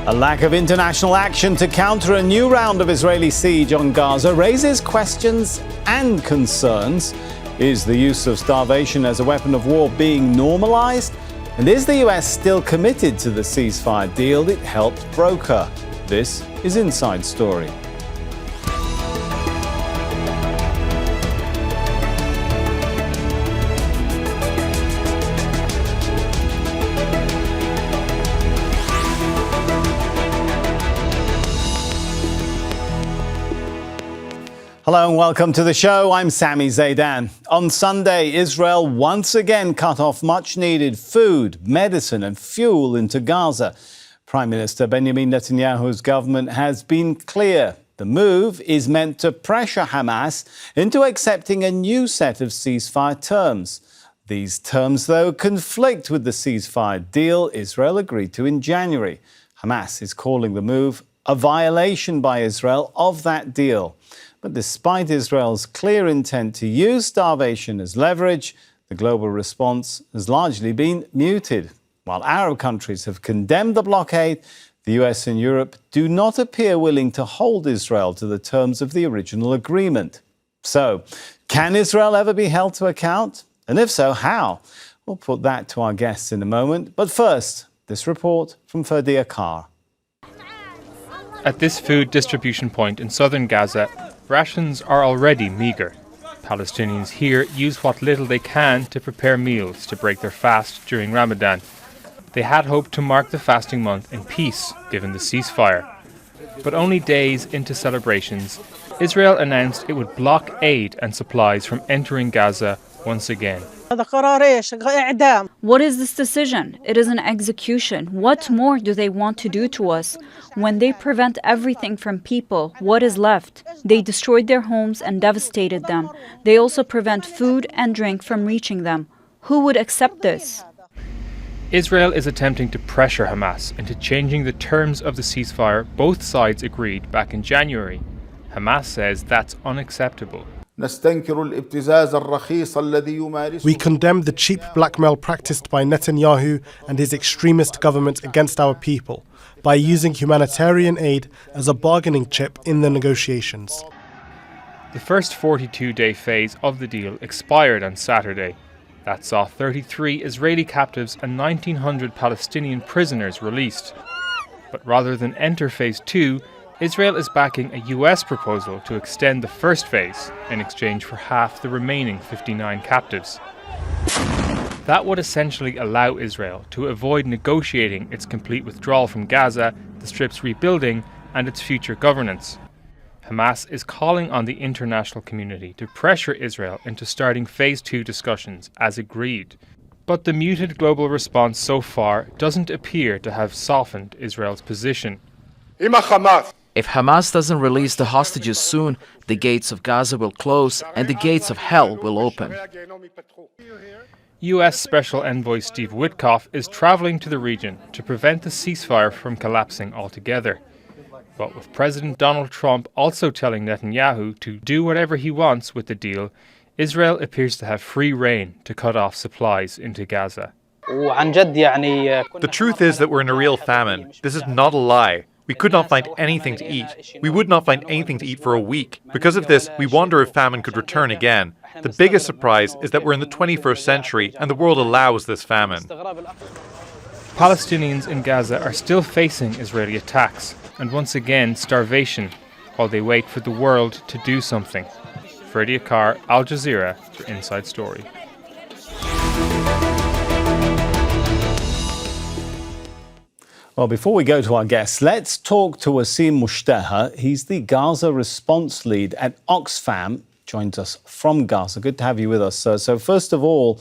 A lack of international action to counter a new round of Israeli siege on Gaza raises questions and concerns. Is the use of starvation as a weapon of war being normalized? And is the US still committed to the ceasefire deal it helped broker? This is Inside Story. Hello and welcome to the show. I'm Sami Zeidan. On Sunday, Israel once again cut off much-needed food, medicine and fuel into Gaza. Prime Minister Benjamin Netanyahu's government has been clear. The move is meant to pressure Hamas into accepting a new set of ceasefire terms. These terms, though, conflict with the ceasefire deal Israel agreed to in January. Hamas is calling the move a violation by Israel of that deal. But despite Israel's clear intent to use starvation as leverage, the global response has largely been muted. While Arab countries have condemned the blockade, the US and Europe do not appear willing to hold Israel to the terms of the original agreement. So, can Israel ever be held to account? And if so, how? We'll put that to our guests in a moment. But first, this report from Ferdia Carr. At this food distribution point in southern Gaza, rations are already meagre. Palestinians here use what little they can to prepare meals to break their fast during Ramadan. They had hoped to mark the fasting month in peace, given the ceasefire. But only days into celebrations, Israel announced it would block aid and supplies from entering Gaza once again. What is this decision? It is an execution. What more do they want to do to us? When they prevent everything from people, what is left? They destroyed their homes and devastated them. They also prevent food and drink from reaching them. Who would accept this? Israel is attempting to pressure Hamas into changing the terms of the ceasefire both sides agreed back in January. Hamas says that's unacceptable. We condemn the cheap blackmail practiced by Netanyahu and his extremist government against our people by using humanitarian aid as a bargaining chip in the negotiations. The first 42-day phase of the deal expired on Saturday. That saw 33 Israeli captives and 1,900 Palestinian prisoners released. But rather than enter phase 2, Israel is backing a US proposal to extend the first phase in exchange for half the remaining 59 captives. That would essentially allow Israel to avoid negotiating its complete withdrawal from Gaza, the Strip's rebuilding, and its future governance. Hamas is calling on the international community to pressure Israel into starting phase 2 discussions as agreed. But the muted global response so far doesn't appear to have softened Israel's position. If Hamas doesn't release the hostages soon, the gates of Gaza will close and the gates of hell will open. US Special Envoy Steve Witkoff is traveling to the region to prevent the ceasefire from collapsing altogether. But with President Donald Trump also telling Netanyahu to do whatever he wants with the deal, Israel appears to have free rein to cut off supplies into Gaza. The truth is that we're in a real famine. This is not a lie. We could not find anything to eat. We would not find anything to eat for a week. Because of this, we wonder if famine could return again. The biggest surprise is that we're in the 21st century and the world allows this famine. Palestinians in Gaza are still facing Israeli attacks and once again starvation while they wait for the world to do something. Ferdia Carr, Al Jazeera for Inside Story. Well, before we go to our guests, let's talk to Wasim Mushteha. He's the Gaza response lead at Oxfam, joins us from Gaza. Good to have you with us, sir. So first of all,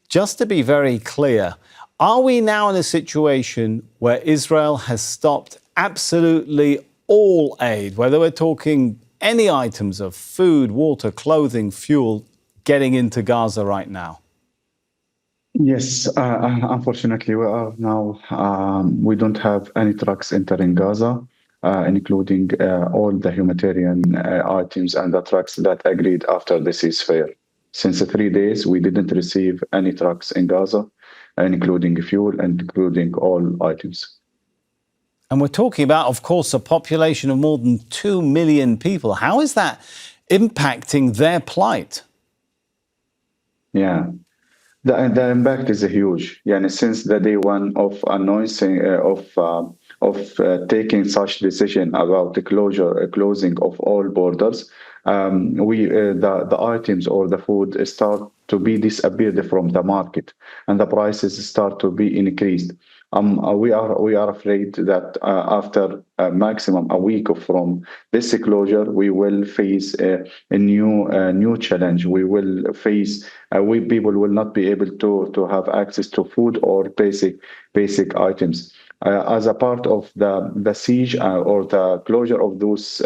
just to be very clear, are we now in a situation where Israel has stopped absolutely all aid, whether we're talking any items of food, water, clothing, fuel, getting into Gaza right now? Yes, unfortunately, we are now, we don't have any trucks entering Gaza, including all the humanitarian items and the trucks that agreed after the ceasefire. Since 3 days, we didn't receive any trucks in Gaza, including fuel and including all items. And we're talking about, of course, a population of more than 2 million people. How is that impacting their plight? Yeah. The impact is huge. Yeah, since the day one of announcing taking such decision about the closing of all borders, the items or the food start to be disappeared from the market, and the prices start to be increased. We are afraid that after maximum a week from this closure, we will face a new challenge. We will face people will not be able to have access to food or basic items. As a part of the siege or the closure of those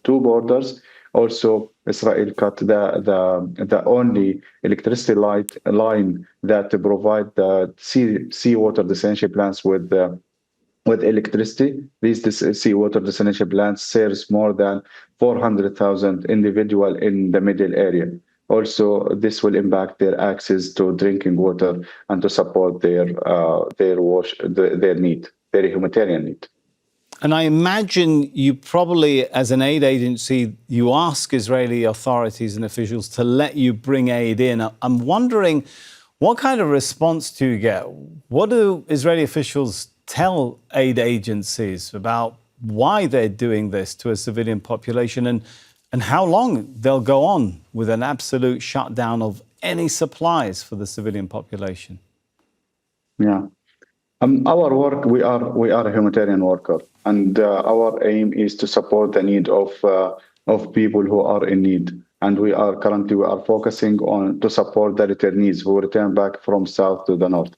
two borders, also Israel cut the only electricity line that provide the seawater desalination plants with electricity. These seawater desalination plants serves more than 400,000 individuals in the middle area. Also, this will impact their access to drinking water and to support their need, their humanitarian need. And I imagine you probably, as an aid agency, you ask Israeli authorities and officials to let you bring aid in. I'm wondering, what kind of response do you get? What do Israeli officials tell aid agencies about why they're doing this to a civilian population, and how long they'll go on with an absolute shutdown of any supplies for the civilian population? Yeah. Our work, we are a humanitarian worker, and our aim is to support the need of people who are in need. And we are focusing on to support the returnees who return back from south to the north.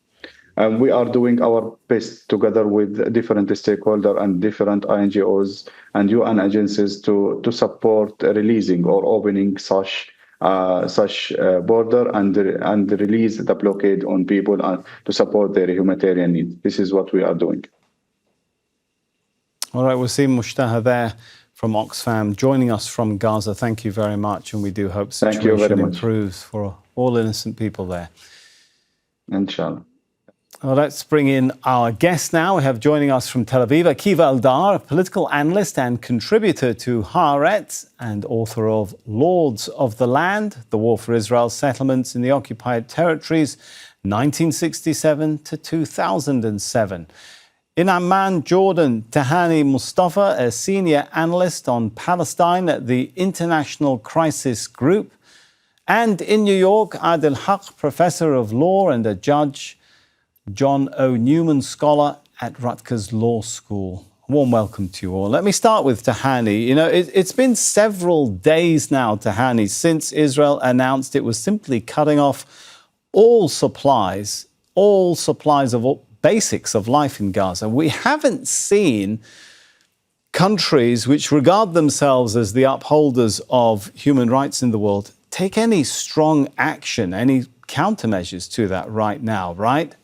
We are doing our best together with different stakeholders and different NGOs and UN agencies to support releasing or opening such border and release the blockade on people to support their humanitarian needs. This is what we are doing. All right, Wasim Mushtaha there from Oxfam, joining us from Gaza. Thank you very much, and we do hope the situation improves for all innocent people there. Inshallah. Well, let's bring in our guest now. We have joining us from Tel Aviv, Akiva Eldar, a political analyst and contributor to Haaretz and author of Lords of the Land, The War for Israel's Settlements in the Occupied Territories, 1967 to 2007. In Amman, Jordan, Tahani Mustafa, a senior analyst on Palestine at the International Crisis Group. And in New York, Adel Haq, professor of law and a judge, John O. Newman Scholar at Rutgers Law School. Warm welcome to you all. Let me start with Tahani. You know, it's been several days now, Tahani, since Israel announced it was simply cutting off all supplies of all basics of life in Gaza. We haven't seen countries which regard themselves as the upholders of human rights in the world take any strong action, any countermeasures to that right now, right?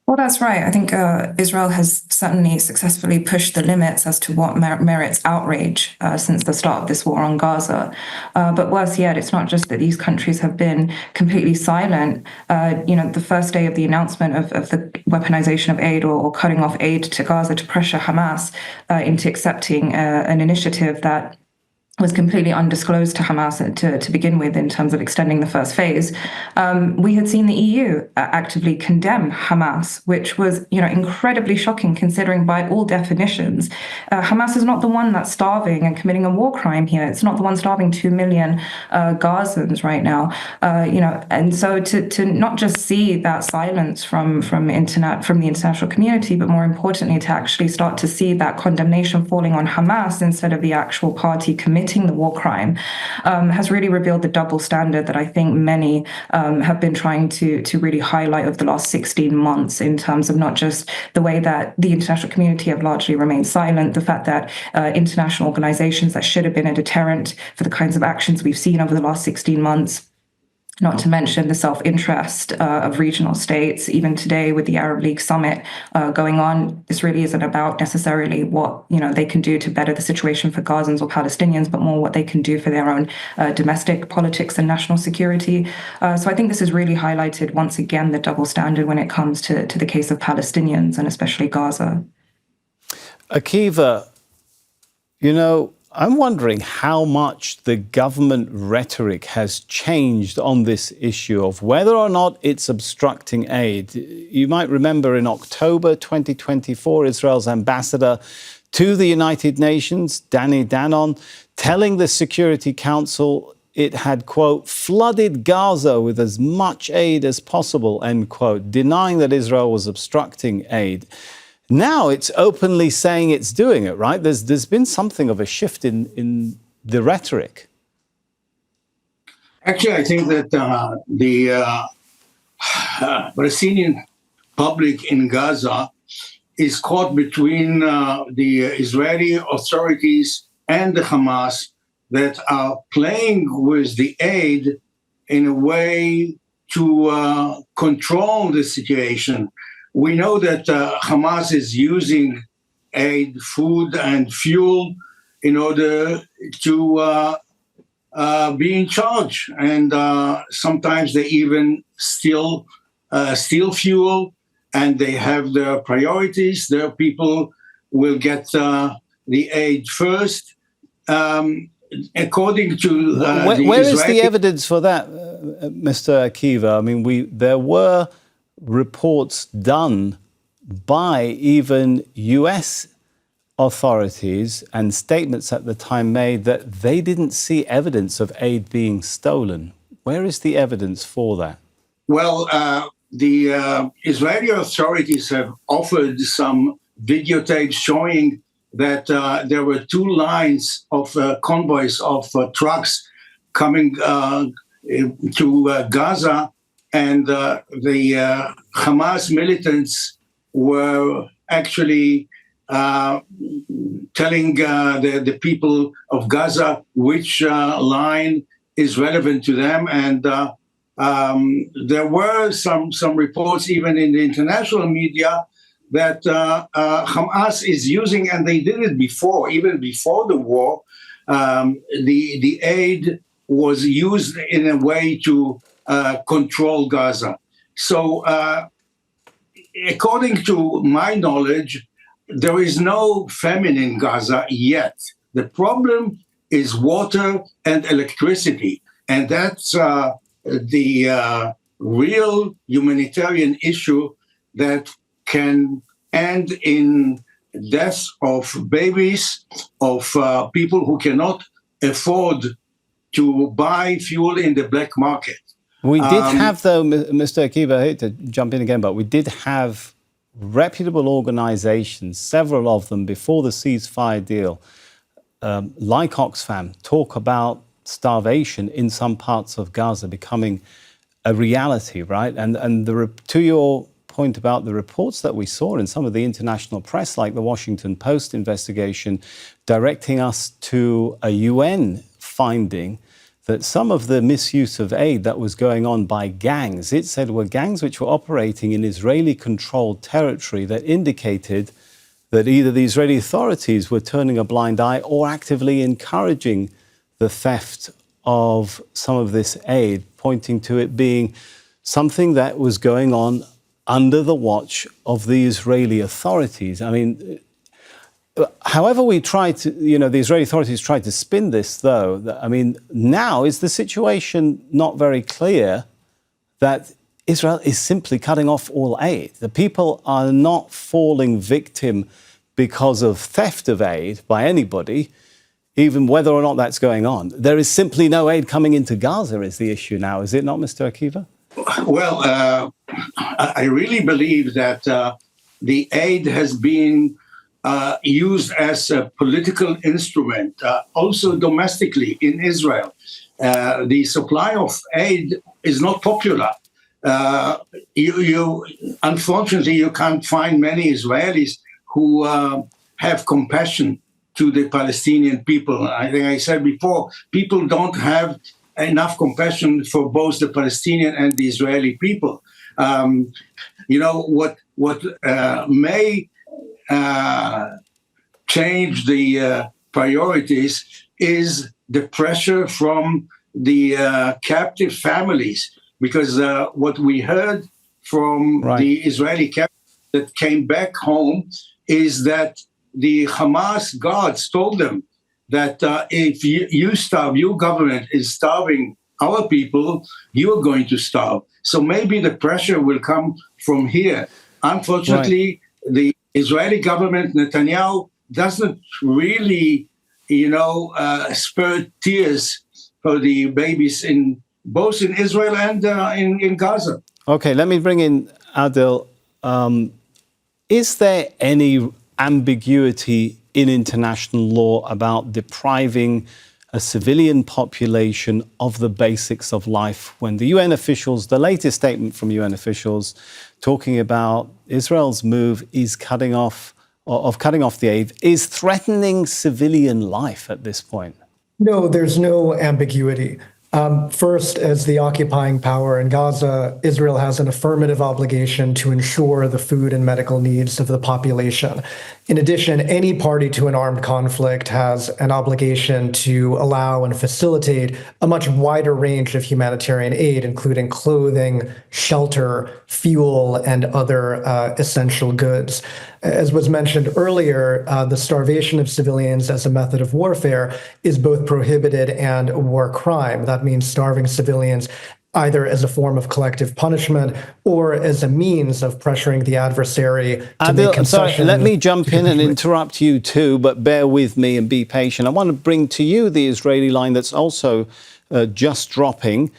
Well, that's right. I think Israel has certainly successfully pushed the limits as to what merits outrage since the start of this war on Gaza. But worse yet, it's not just that these countries have been completely silent. The first day of the announcement of the weaponization of aid or cutting off aid to Gaza to pressure Hamas into accepting an initiative that was completely undisclosed to Hamas to begin with in terms of extending the first phase. We had seen the EU actively condemn Hamas, which was, incredibly shocking considering by all definitions, Hamas is not the one that's starving and committing a war crime here. It's not the one starving 2 million Gazans right now. And so to not just see that silence from the international community, but more importantly, to actually start to see that condemnation falling on Hamas instead of the actual party committing the war crime, has really revealed the double standard that I think many have been trying to really highlight over the last 16 months in terms of not just the way that the international community have largely remained silent, the fact that international organizations that should have been a deterrent for the kinds of actions we've seen over the last 16 months, not to mention the self-interest of regional states. Even today with the Arab League summit going on, this really isn't about necessarily what they can do to better the situation for Gazans or Palestinians, but more what they can do for their own domestic politics and national security. So I think this has really highlighted once again the double standard when it comes to the case of Palestinians and especially Gaza. Akiva, I'm wondering how much the government rhetoric has changed on this issue of whether or not it's obstructing aid. You might remember in October 2024, Israel's ambassador to the United Nations, Danny Danon, telling the Security Council it had, quote, flooded Gaza with as much aid as possible, end quote, denying that Israel was obstructing aid. Now it's openly saying it's doing it, right? There's been something of a shift in the rhetoric. Actually, I think that the Palestinian public in Gaza is caught between the Israeli authorities and the Hamas that are playing with the aid in a way to control the situation. We know that Hamas is using aid, food, and fuel in order to be in charge. And sometimes they even steal fuel, and they have their priorities. Their people will get the aid first. According to where is the evidence for that, Mr. Akiva? I mean, there were reports done by even US authorities and statements at the time made that they didn't see evidence of aid being stolen. Where is the evidence for that? Well, the Israeli authorities have offered some videotapes showing that there were two lines of convoys of trucks coming to Gaza, and the Hamas militants were actually telling the people of Gaza which line is relevant to them. And there were some reports even in the international media that Hamas is using, and they did it before, even before the war. The aid was used in a way to control Gaza. So according to my knowledge, there is no famine in Gaza yet. The problem is water and electricity. And that's the real humanitarian issue that can end in deaths of babies, of people who cannot afford to buy fuel in the black market. We did have, though, Mr. Akiva, I hate to jump in again, but we did have reputable organizations, several of them before the ceasefire deal, like Oxfam, talk about starvation in some parts of Gaza becoming a reality, right? And to your point about the reports that we saw in some of the international press, like the Washington Post investigation, directing us to a UN finding that some of the misuse of aid that was going on by gangs, it said were gangs which were operating in Israeli-controlled territory that indicated that either the Israeli authorities were turning a blind eye or actively encouraging the theft of some of this aid, pointing to it being something that was going on under the watch of the Israeli authorities. I mean, however we try to, the Israeli authorities tried to spin this, though, I mean, now is the situation not very clear that Israel is simply cutting off all aid? The people are not falling victim because of theft of aid by anybody, even whether or not that's going on. There is simply no aid coming into Gaza is the issue now, is it not, Mr. Akiva? Well, I really believe that the aid has been used as a political instrument, also domestically in Israel. The supply of aid is not popular. Unfortunately, you can't find many Israelis who have compassion to the Palestinian people. I think I said before, people don't have enough compassion for both the Palestinian and the Israeli people. What may change the priorities is the pressure from the captive families, because what we heard from the Israeli captives that came back home is that the Hamas guards told them that if you starve, your government is starving our people, you are going to starve. So maybe the pressure will come from here. Unfortunately, the Israeli government, Netanyahu, doesn't really, spur tears for the babies both in Israel and in Gaza. Okay, let me bring in Adil. Is there any ambiguity in international law about depriving a civilian population of the basics of life when the UN officials, the latest statement from UN officials talking about Israel's move is cutting off the aid, is threatening civilian life at this point? No, there's no ambiguity. First, as the occupying power in Gaza, Israel has an affirmative obligation to ensure the food and medical needs of the population. In addition, any party to an armed conflict has an obligation to allow and facilitate a much wider range of humanitarian aid, including clothing, shelter, fuel, and other essential goods. As was mentioned earlier, the starvation of civilians as a method of warfare is both prohibited and a war crime. That means starving civilians either as a form of collective punishment or as a means of pressuring the adversary to make concessions. Sorry, let me jump in and interrupt you too, but bear with me and be patient. I want to bring to you the Israeli line that's also just dropping,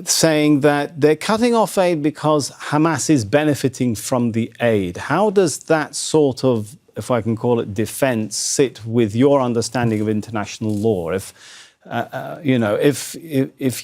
saying that they're cutting off aid because Hamas is benefiting from the aid. How does that sort of, if I can call it, defense sit with your understanding of international law? If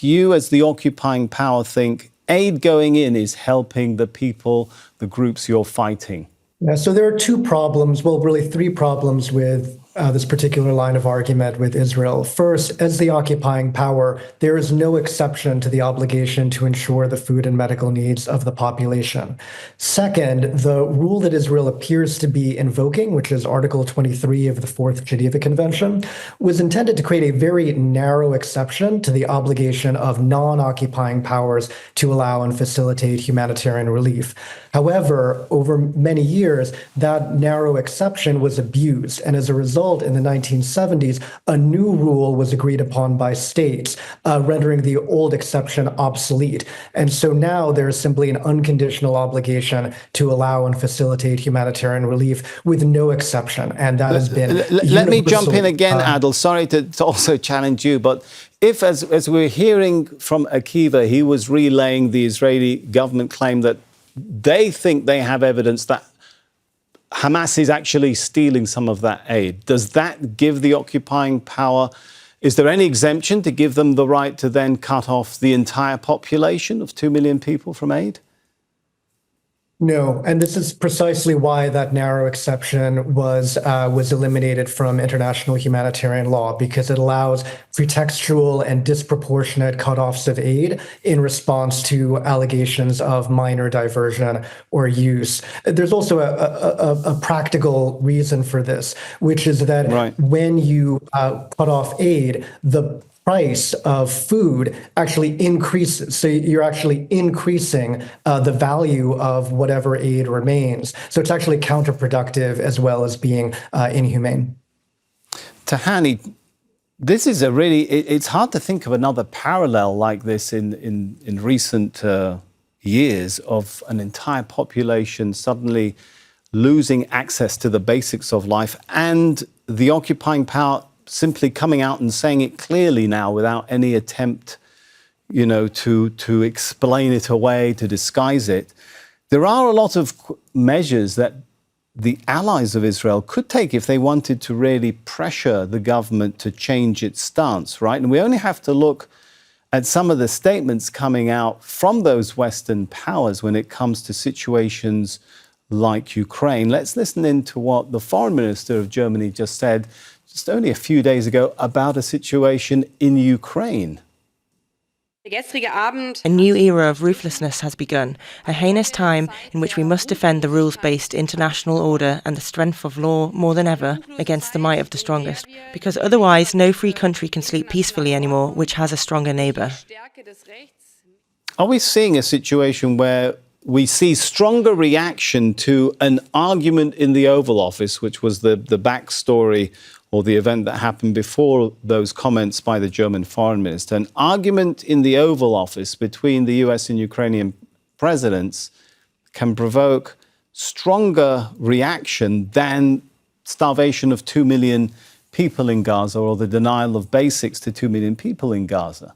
you as the occupying power think aid going in is helping the people, the groups you're fighting? Yeah, so there are two problems, well, really three problems with this particular line of argument with Israel. First, as the occupying power, there is no exception to the obligation to ensure the food and medical needs of the population. Second, the rule that Israel appears to be invoking, which is Article 23 of the Fourth Geneva Convention, was intended to create a very narrow exception to the obligation of non-occupying powers to allow and facilitate humanitarian relief. However, over many years, that narrow exception was abused, and as a result, in the 1970s, a new rule was agreed upon by states, rendering the old exception obsolete. And so now there is simply an unconditional obligation to allow and facilitate humanitarian relief with no exception. And that has been Let me jump in again, Adil. Sorry to also challenge you, but if, as we're hearing from Akiva, he was relaying the Israeli government claim that they think they have evidence that Hamas is actually stealing some of that aid. Does that give the occupying power, is there any exemption to give them the right to then cut off the entire population of 2 million people from aid? No, and this is precisely why that narrow exception was eliminated from international humanitarian law, because it allows pretextual and disproportionate cutoffs of aid in response to allegations of minor diversion or use. There's also a practical reason for this, which is that when you cut off aid, the price of food actually increases. So you're actually increasing the value of whatever aid remains. So it's actually counterproductive as well as being inhumane. Tahani, this is it's hard to think of another parallel like this in recent years of an entire population suddenly losing access to the basics of life and the occupying power simply coming out and saying it clearly now without any attempt, to explain it away, to disguise it. There are a lot of measures that the allies of Israel could take if they wanted to really pressure the government to change its stance, right? And we only have to look at some of the statements coming out from those Western powers when it comes to situations like Ukraine. Let's listen in to what the foreign minister of Germany just said just only a few days ago about a situation in Ukraine. A new era of ruthlessness has begun, a heinous time in which we must defend the rules-based international order and the strength of law more than ever against the might of the strongest, because otherwise no free country can sleep peacefully anymore which has a stronger neighbour. Are we seeing a situation where we see stronger reaction to an argument in the Oval Office, which was the backstory or the event that happened before those comments by the German foreign minister. An argument in the Oval Office between the US and Ukrainian presidents can provoke stronger reaction than starvation of 2 million people in Gaza or the denial of basics to 2 million people in Gaza.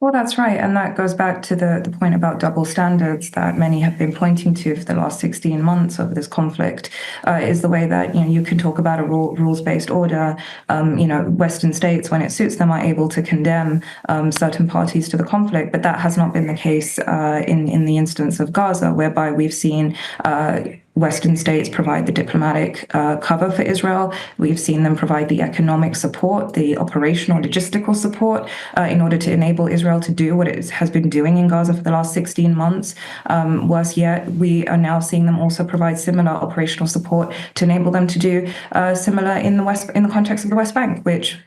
Well, that's right. And that goes back to the point about double standards that many have been pointing to for the last 16 months of this conflict, is the way that, you can talk about a rules-based order. Western states, when it suits them, are able to condemn certain parties to the conflict. But that has not been the case in the instance of Gaza, whereby we've seen Western states provide the diplomatic cover for Israel. We've seen them provide the economic support, the operational, logistical support in order to enable Israel to do what it has been doing in Gaza for the last 16 months. Worse yet, we are now seeing them also provide similar operational support to enable them to do similar in the context of the West Bank, which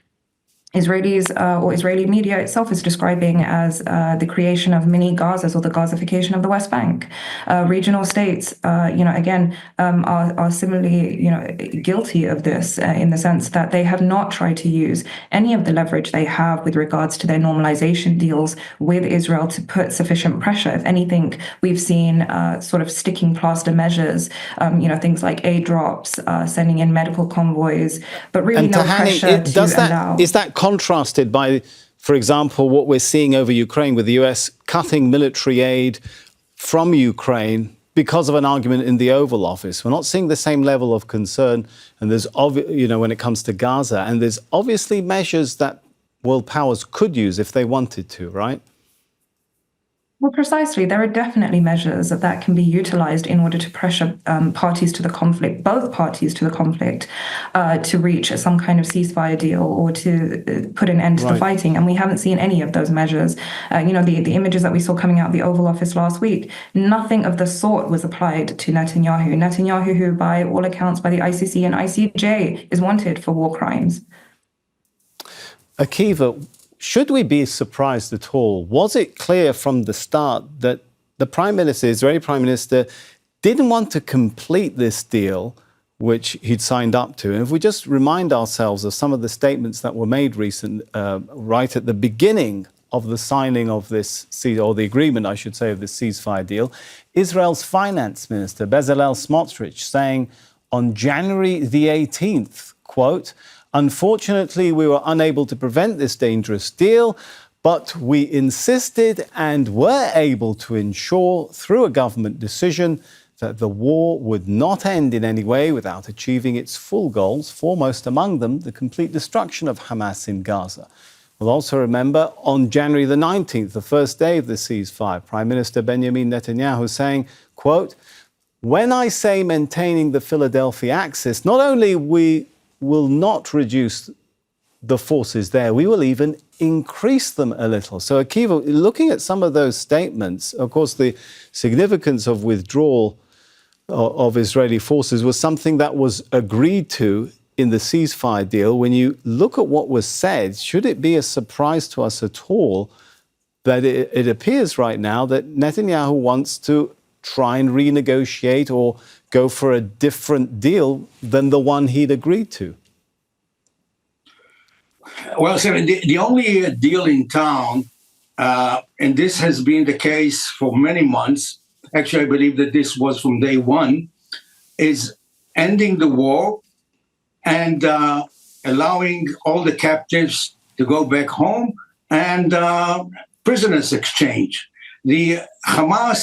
Israelis or Israeli media itself is describing as the creation of mini Gazas or the Gazification of the West Bank. Regional states, are similarly, guilty of this in the sense that they have not tried to use any of the leverage they have with regards to their normalization deals with Israel to put sufficient pressure. If anything, we've seen sort of sticking plaster measures, things like aid drops, sending in medical convoys, but really no pressure to allow. Is that contrasted by, for example, what we're seeing over Ukraine with the US cutting military aid from Ukraine because of an argument in the Oval Office? We're not seeing the same level of concern, and there's when it comes to Gaza, and there's obviously measures that world powers could use if they wanted to, right? Well, precisely. There are definitely measures that can be utilized in order to pressure parties to the conflict, both parties to the conflict, to reach some kind of ceasefire deal or to put an end to the fighting. And we haven't seen any of those measures. The images that we saw coming out of the Oval Office last week, nothing of the sort was applied to Netanyahu. Netanyahu, who by all accounts by the ICC and ICJ is wanted for war crimes. Akiva, should we be surprised at all? Was it clear from the start that the Israeli Prime Minister, didn't want to complete this deal, which he'd signed up to? And if we just remind ourselves of some of the statements that were made right at the beginning of the signing of this, or the agreement, I should say, of this ceasefire deal, Israel's finance minister, Bezalel Smotrich, saying on January the 18th, quote, "Unfortunately, we were unable to prevent this dangerous deal, but we insisted and were able to ensure through a government decision that the war would not end in any way without achieving its full goals, foremost among them the complete destruction of Hamas in Gaza." We'll also remember on January the 19th, the first day of the ceasefire, Prime Minister Benjamin Netanyahu saying, quote, "When I say maintaining the Philadelphia axis, not only we will not reduce the forces there, we will even increase them a little." So Akiva, looking at some of those statements, of course, the significance of withdrawal of Israeli forces was something that was agreed to in the ceasefire deal. When you look at what was said, should it be a surprise to us at all that it appears right now that Netanyahu wants to try and renegotiate or go for a different deal than the one he'd agreed to? Well, Sami, the only deal in town, and this has been the case for many months, actually I believe that this was from day one, is ending the war and allowing all the captives to go back home and prisoners exchange. The Hamas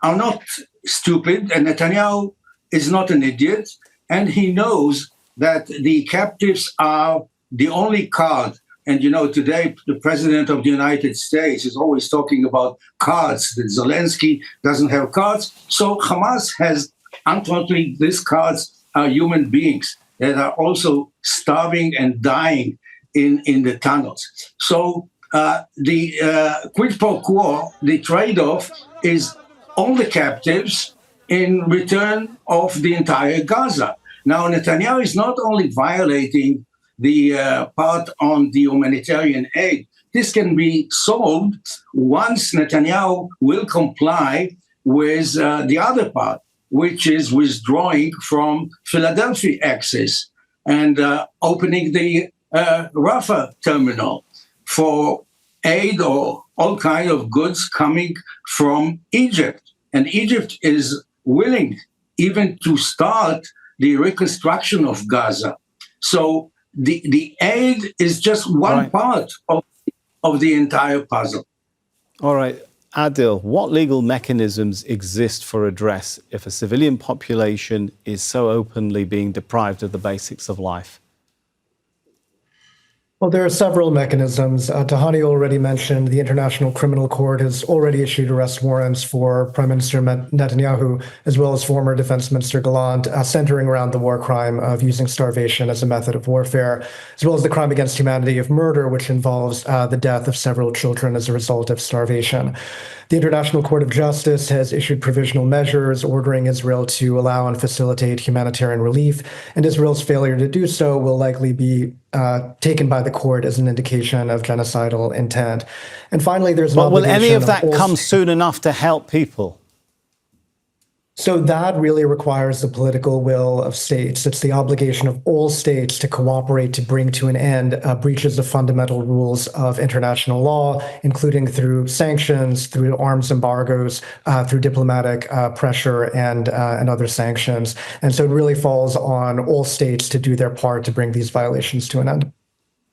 are not stupid, and Netanyahu is not an idiot, and he knows that the captives are the only card. And today the President of the United States is always talking about cards, that Zelensky doesn't have cards. So Hamas has, unfortunately, these cards are human beings that are also starving and dying in the tunnels. So the quid pro quo, the trade-off is all the captives in return of the entire Gaza. Now, Netanyahu is not only violating the part on the humanitarian aid. This can be solved once Netanyahu will comply with the other part, which is withdrawing from Philadelphia access and opening the Rafah terminal for aid or all kinds of goods coming from Egypt. And Egypt is willing even to start the reconstruction of Gaza. So the aid is just one part of the entire puzzle. All right. Adil, what legal mechanisms exist for redress if a civilian population is so openly being deprived of the basics of life? Well, there are several mechanisms. Tahani already mentioned the International Criminal Court has already issued arrest warrants for Prime Minister Netanyahu, as well as former Defense Minister Gallant, centering around the war crime of using starvation as a method of warfare, as well as the crime against humanity of murder, which involves the death of several children as a result of starvation. The International Court of Justice has issued provisional measures ordering Israel to allow and facilitate humanitarian relief, and Israel's failure to do so will likely be taken by the court as an indication of genocidal intent. And finally, there's an obligation. Will any of that come soon enough to help people? So that really requires the political will of states. It's the obligation of all states to cooperate to bring to an end breaches of fundamental rules of international law, including through sanctions, through arms embargoes, through diplomatic pressure and other sanctions. And so it really falls on all states to do their part to bring these violations to an end.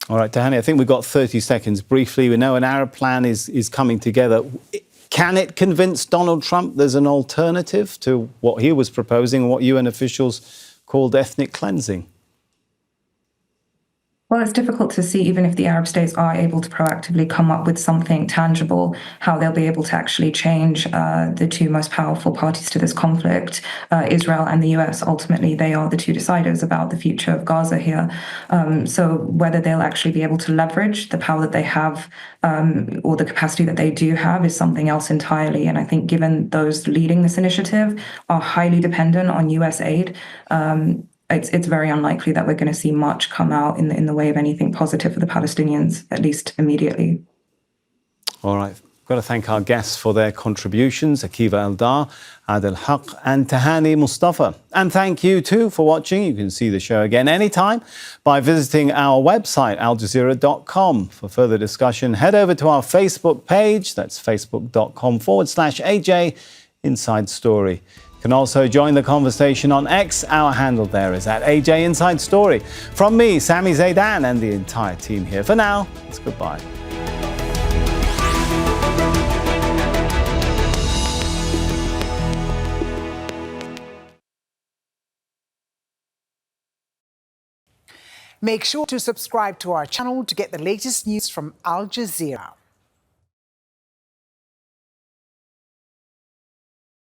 All right, Tahani, I think we've got 30 seconds briefly. We know an Arab plan is coming together. Can it convince Donald Trump there's an alternative to what he was proposing, what UN officials called ethnic cleansing? Well, it's difficult to see, even if the Arab states are able to proactively come up with something tangible, how they'll be able to actually change the two most powerful parties to this conflict, Israel and the US. Ultimately, they are the two deciders about the future of Gaza here. So whether they'll actually be able to leverage the power that they have or the capacity that they do have is something else entirely. And I think given those leading this initiative are highly dependent on US aid, it's very unlikely that we're going to see much come out in the way of anything positive for the Palestinians, at least immediately. All right. I've got to thank our guests for their contributions, Akiva Eldar, Adil Haq and Tahani Mustafa. And thank you too for watching. You can see the show again anytime by visiting our website, aljazeera.com. For further discussion, head over to our Facebook page. That's facebook.com/AJ Inside Story. You can also join the conversation on X. Our handle there is @AJ Inside Story. From me, Sami Zeidan, and the entire team here. For now, it's goodbye. Make sure to subscribe to our channel to get the latest news from Al Jazeera.